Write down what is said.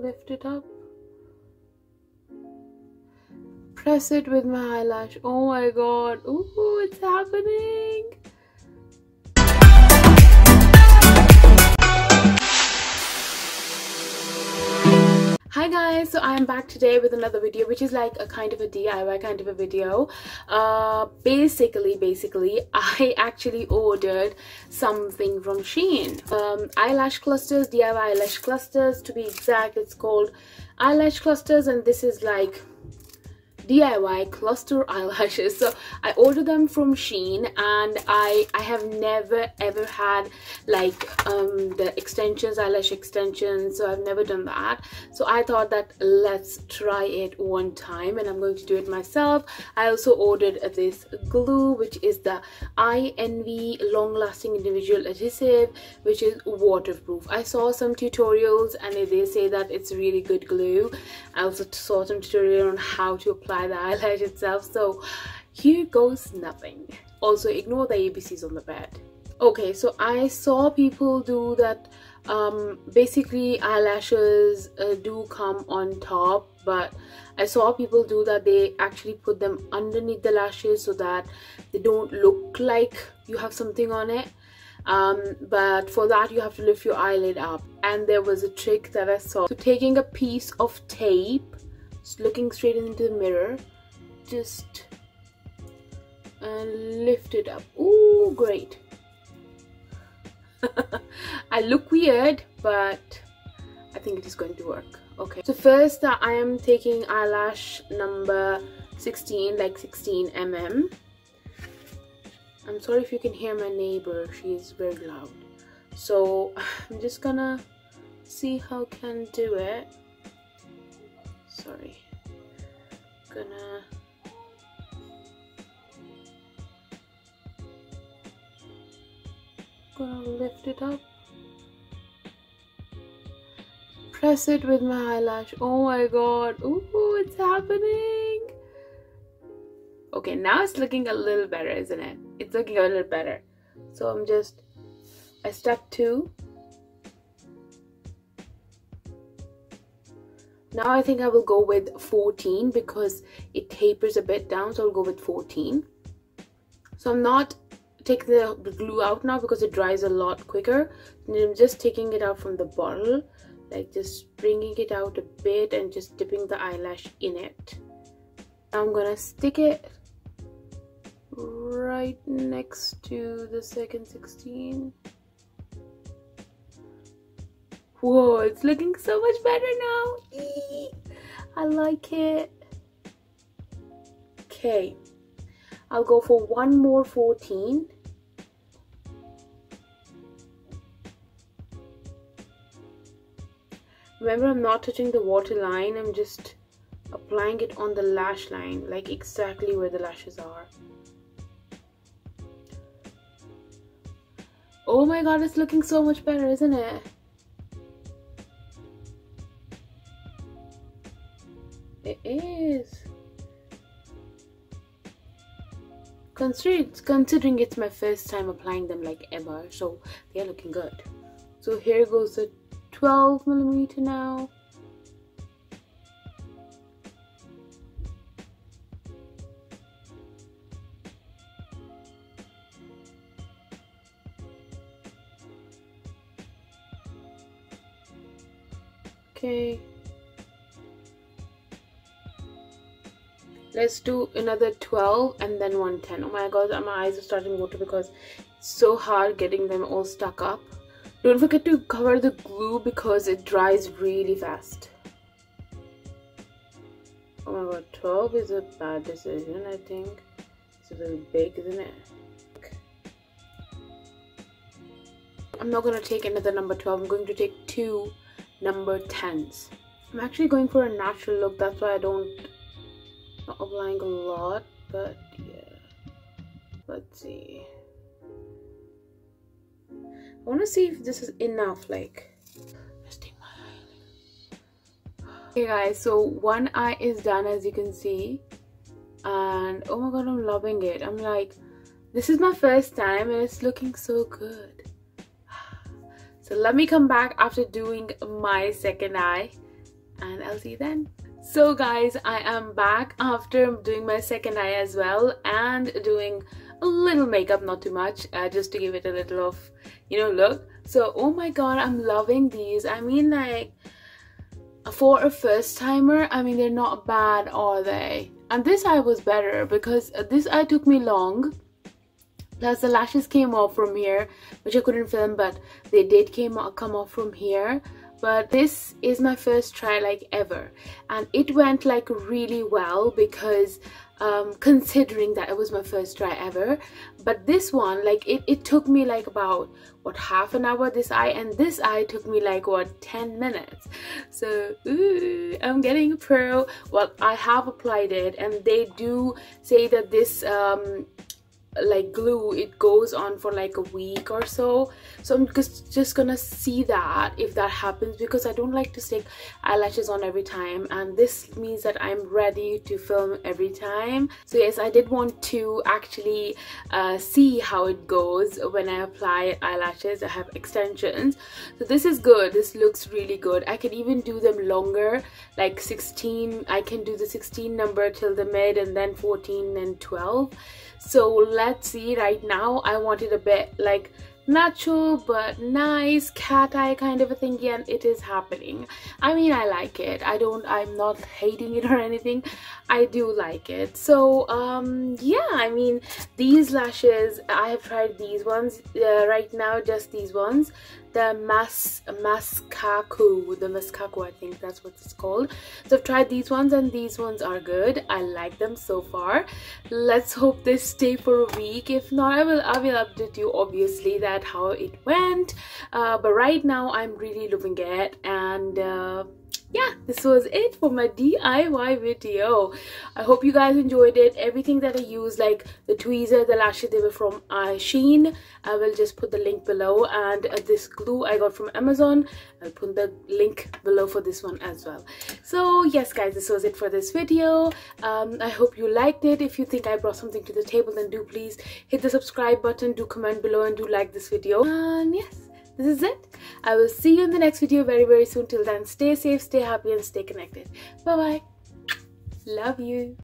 lift it up. Press it with my eyelash. Oh my god. Ooh, it's happening. Hi guys, so I am back today with another video, which is like a kind of a DIY kind of a video. Basically I actually ordered something from Shein. Eyelash clusters, DIY eyelash clusters to be exact. It's called eyelash clusters, and this is like DIY cluster eyelashes. So I ordered them from Shein, and I have never ever had like the extensions, eyelash extensions, so I've never done that. So I thought that let's try it one time, and I'm going to do it myself. I also ordered this glue, which is the Eye Envy long lasting individual adhesive, which is waterproof. I saw some tutorials and they say that it's really good glue. I also saw some tutorial on how to apply the eyelash itself, so here goes nothing. Also ignore the ABCs on the bed. Okay, so I saw people do that. Basically eyelashes do come on top, but I saw people do that they actually put them underneath the lashes so that they don't look like you have something on it. But for that you have to lift your eyelid up, and there was a trick that I saw. So taking a piece of tape, just looking straight into the mirror, just and lift it up. Ooh, great. I look weird, but I think it is going to work. Okay, so first I am taking eyelash number 16, like 16 mm. I'm sorry if you can hear my neighbor, she is very loud. So I'm just gonna see how I can do it. Sorry, gonna lift it up, press it with my eyelash. Oh my god. Ooh, it's happening. Okay, now it's looking a little better, isn't it? It's looking a little better. So I'm just at step 2. Now I think I will go with 14 because it tapers a bit down, so I'll go with 14. So I'm not taking the glue out now because it dries a lot quicker. And I'm just taking it out from the bottle, like just bringing it out a bit and just dipping the eyelash in it. Now I'm gonna stick it right next to the second 16. Whoa, it's looking so much better now. Eee, I like it. Okay, I'll go for one more 14. Remember, I'm not touching the waterline, I'm just applying it on the lash line, like exactly where the lashes are. Oh my god, it's looking so much better, isn't it? It is. Considering it's my first time applying them like ever, so they're looking good. So here goes the 12mm now. Okay, let's do another 12 and then 110. Oh my god, my eyes are starting to water because it's so hard getting them all stuck up. Don't forget to cover the glue because it dries really fast. Oh my god, 12 is a bad decision, I think. It's a little big, isn't it? Okay. I'm not going to take another number 12. I'm going to take 2 number 10s. I'm actually going for a natural look, that's why not applying a lot, but yeah. Let's see. I want to see if this is enough, like. Just take my eyelid. Okay guys, so one eye is done, as you can see, and oh my god, I'm loving it. I'm like, this is my first time and it's looking so good. So let me come back after doing my second eye and I'll see you then. So guys, I am back after doing my second eye as well and doing a little makeup, not too much, just to give it a little of, you know, look. So oh my god, I'm loving these. I mean, like, for a first timer, I mean, they're not bad, are they? And this eye was better because this eye took me long. Plus the lashes came off from here, which I couldn't film, but they did come off from here. But this is my first try like ever, and it went like really well because considering that it was my first try ever. But this one, like, it took me like about what, half an hour, this eye, and this eye took me like what, 10 minutes. So ooh, I'm getting a pro. Well, I have applied it, and they do say that this like glue, it goes on for like a week or so. So I'm just gonna see that if that happens, because I don't like to stick eyelashes on every time, and this means that I'm ready to film every time. So yes, I did want to actually see how it goes when I apply eyelashes. I have extensions, so this is good. This looks really good. I can even do them longer, like 16. I can do the 16 number till the mid, and then 14 and 12. So let's see. Right now I want it a bit like natural but nice cat eye kind of a thing, and it is happening. I mean, I like it. I'm not hating it or anything. I do like it. So yeah, I mean, these lashes, I have tried these ones right now, just these ones, the Maskaku, I think that's what it's called. So I've tried these ones, and these ones are good. I like them so far. Let's hope they stay for a week. If not, I will update you, obviously, that how it went. But right now I'm really loving it, and yeah, this was it for my DIY video. I hope you guys enjoyed it. Everything that I used, like the tweezer, the lashes, they were from Shein. I will just put the link below, and this glue I got from Amazon. I'll put the link below for this one as well. So yes guys, this was it for this video. I hope you liked it. If you think I brought something to the table, then do please hit the subscribe button, do comment below, and do like this video. And yes, this is it. I will see you in the next video very, very soon. Till then, stay safe, stay happy, and stay connected. Bye bye. Love you.